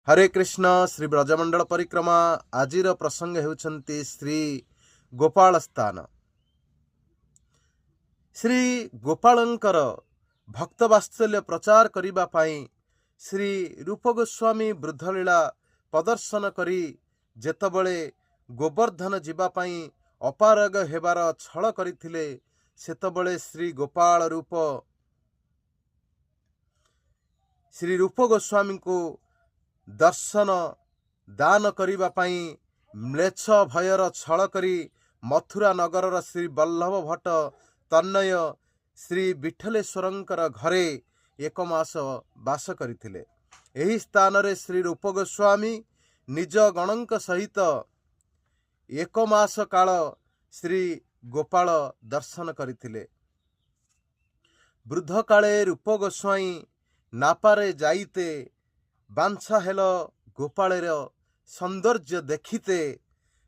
हरे कृष्ण। श्री ब्रजमंडल परिक्रमा आजिर प्रसंग हेउछन्ति श्री गोपाल स्थान। श्री गोपालंकर भक्त वात्सल्य प्रचार करिबा पाई श्री रूप गोस्वामी वृद्धलीला प्रदर्शन करी जेतबळे गोवर्धन जीवा पाई अपारग हेबार छल करिथिले सेतबळे श्री गोपाल रूप श्री रूप गोस्वामी को दर्शन दान करिबा पाई म्लेच्छ भयर छल करी मथुरा नगर श्री वल्लभ भट्ट तन्नय श्री विठलेश्वरंकर घरे एक मास बास करिथिले। एही स्थान रे श्री रूप गोस्वामी निज गणक सहित एक मास काल श्री गोपाल दर्शन करिथिले। वृद्ध काले रूप गोस्वामी नापारे जाइते बांछा हेल गोपालेर सौंदर्य देखिते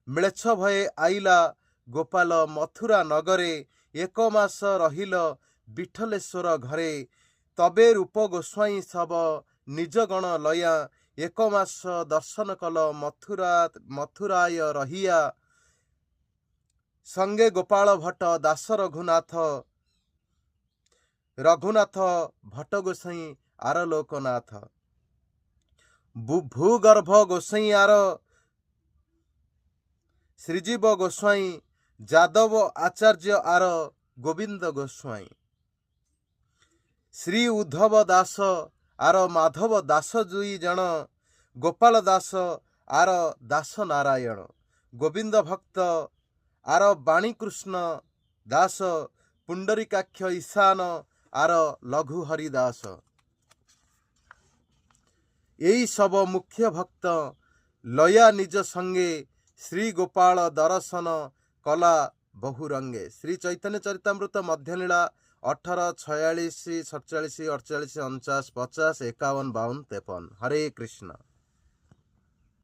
म्लेच्छ भये आइला गोपाल मथुरा नगरे एक मास रहिल विठलेश्वर घरे। तबे रूप गोस्वाई सब निज गण लया एक मास दर्शन कल मथुराय रहिया संगे गोपाल भट्ट दास रघुनाथ भट्ट गोसाई आर लोकनाथ भूगर्भ गोसाई आर श्रीजीव गोस्वाई जादव आचार्य आर गोविंद गोस्वाई श्री उद्धव दास आर माधव दास दुई जन गोपाल दास आर दास नारायण गोविंद भक्त आर बाणीकृष्ण दास पुंडरीकाक्ष ईशान आर लघु हरिदास। यही सब मुख्य भक्त लया निज संगे श्री गोपाल दर्शन कला बहुरंगे। श्री चैतन्य चरितामृत मध्यलीला 18, 46, 47, 48, 49, 50, 51, 52, 53। हरे कृष्ण।